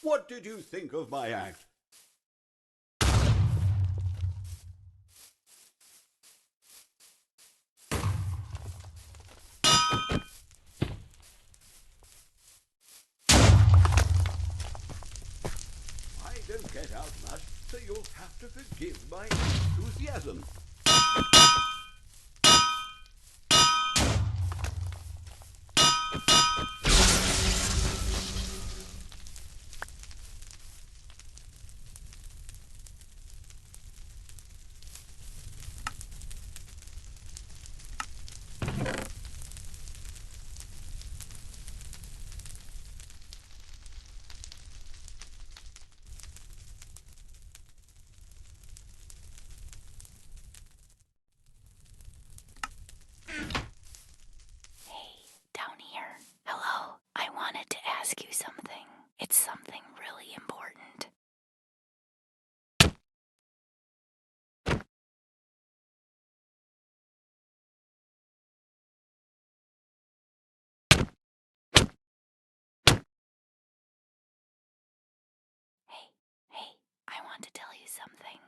What did you think of my act? I don't get out much, so you'll have to forgive my enthusiasm. Ask you something. It's something really important. Hey, I want to tell you something.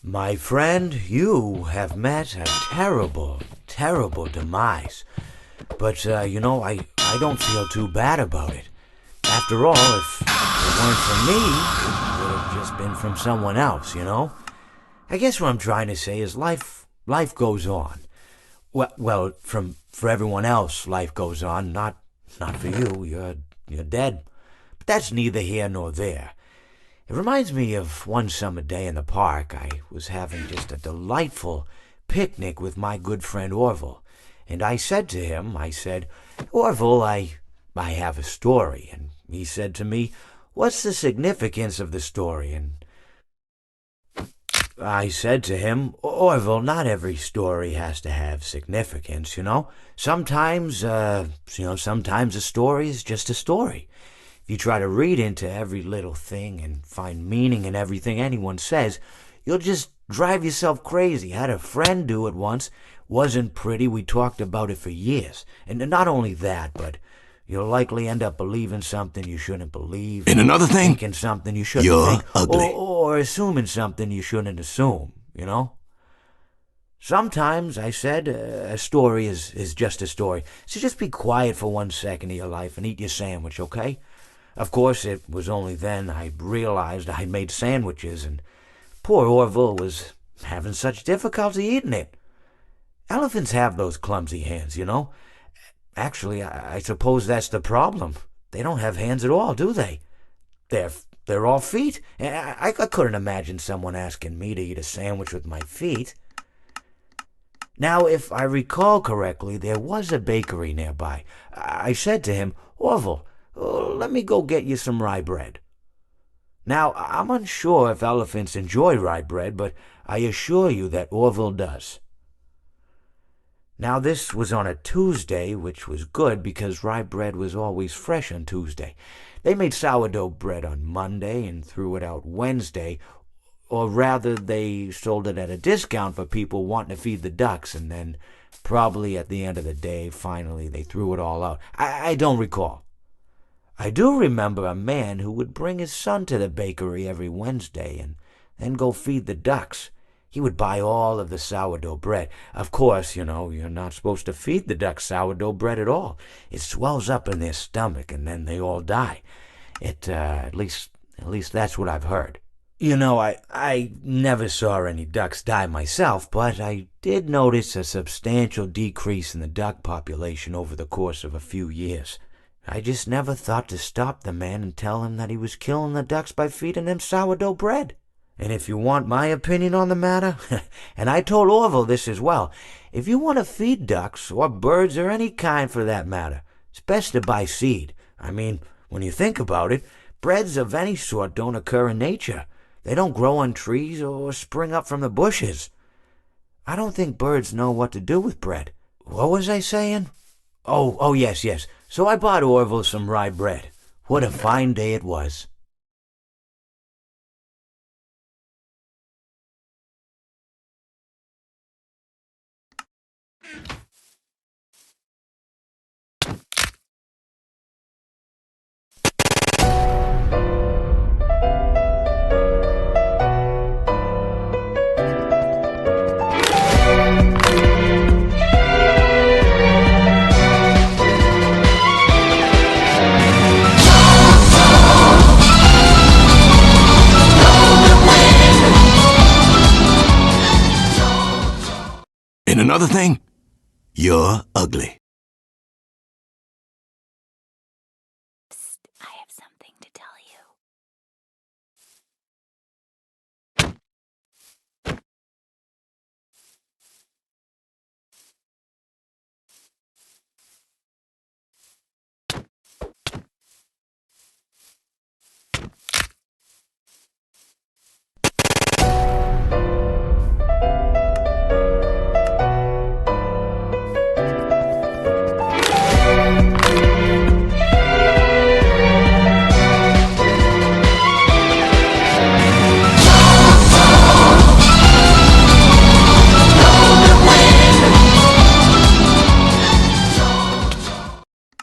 My friend, you have met a terrible, terrible demise. But, I don't feel too bad about it. After all, if it weren't for me, it would have just been from someone else, I guess what I'm trying to say is life goes on. Well, for everyone else, life goes on, not for you. You're dead. But that's neither here nor there. It reminds me of one summer day in the park. I was having just a delightful picnic with my good friend Orville. And I said to him, Orville, I have a story. And he said to me, what's the significance of the story? And I said to him, Orville, not every story has to have significance, Sometimes, sometimes a story is just a story. If you try to read into every little thing and find meaning in everything anyone says, you'll just drive yourself crazy. I had a friend do it once. Wasn't pretty. We talked about it for years. And not only that, but you'll likely end up believing something you shouldn't believe. And another thing, thinking something you shouldn't you're think. ugly. Or assuming something you shouldn't assume, Sometimes, I said, a story is just a story. So just be quiet for 1 second of your life and eat your sandwich, okay? Of course, it was only then I realized I made sandwiches, and poor Orville was having such difficulty eating it. Elephants have those clumsy hands, Actually, I suppose that's the problem. They don't have hands at all, do they? They're all feet. I couldn't imagine someone asking me to eat a sandwich with my feet. Now, if I recall correctly, there was a bakery nearby. I said to him, Orville, let me go get you some rye bread. Now, I'm unsure if elephants enjoy rye bread, but I assure you that Orville does. Now, this was on a Tuesday, which was good because rye bread was always fresh on Tuesday. They made sourdough bread on Monday and threw it out Wednesday, or rather, they sold it at a discount for people wanting to feed the ducks, and then probably at the end of the day, finally, they threw it all out. I don't recall. I do remember a man who would bring his son to the bakery every Wednesday and then go feed the ducks. He would buy all of the sourdough bread. Of course, you're not supposed to feed the ducks sourdough bread at all. It swells up in their stomach and then they all die. At least that's what I've heard. I never saw any ducks die myself, but I did notice a substantial decrease in the duck population over the course of a few years. I just never thought to stop the man and tell him that he was killing the ducks by feeding them sourdough bread. And if you want my opinion on the matter, and I told Orville this as well, if you want to feed ducks, or birds, or any kind for that matter, it's best to buy seed. I mean, when you think about it, breads of any sort don't occur in nature. They don't grow on trees or spring up from the bushes. I don't think birds know what to do with bread. What was I saying? Oh, yes. So I bought Orville some rye bread. What a fine day it was. And another thing, you're ugly. Psst, I have something to tell you.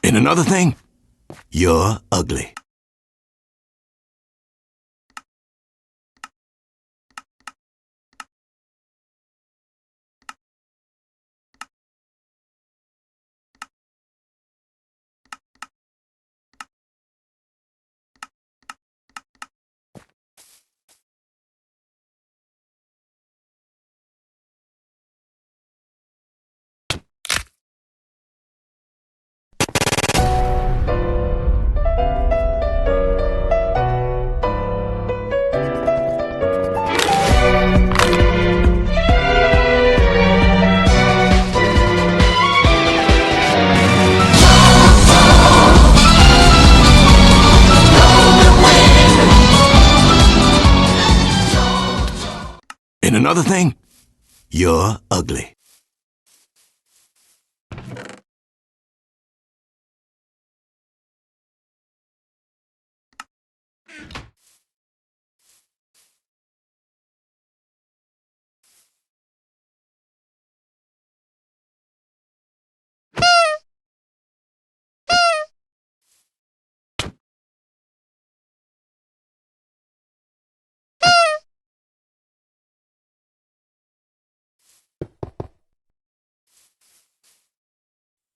And another thing, you're ugly. And another thing, you're ugly.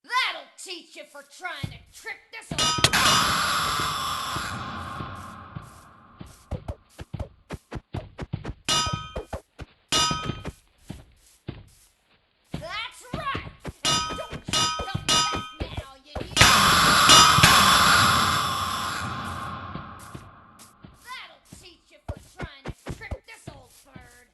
That'll teach you for trying to trick this old... That's right! Don't you come back now, you idiot! That'll teach you for trying to trick this old bird!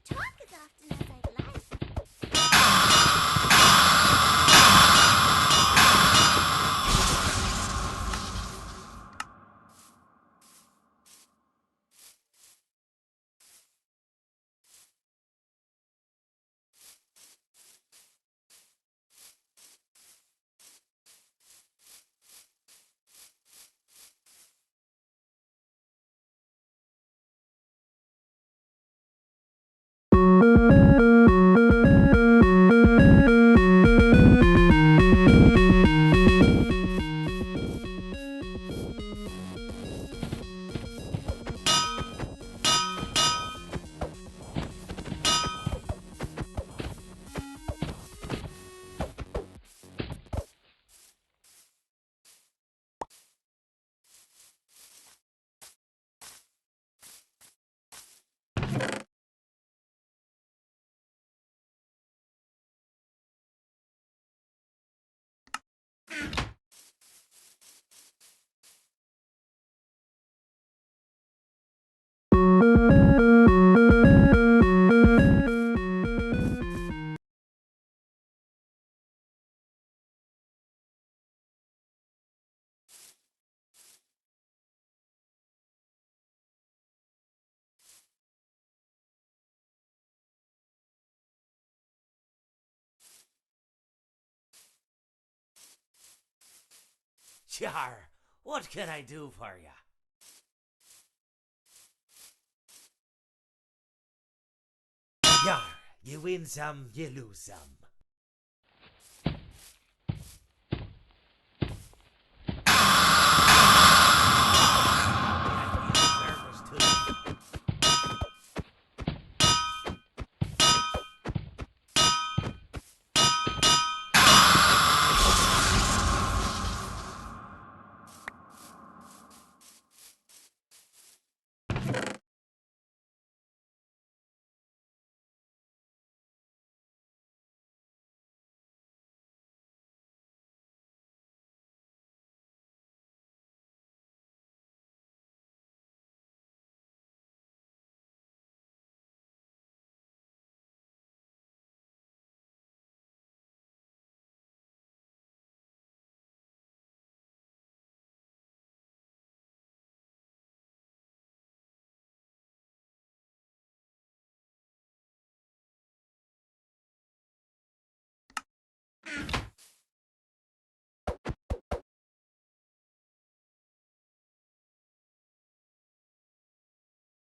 talk as often as I'd like. Char, what can I do for ya? Yar, you win some, you lose some. Nervous too.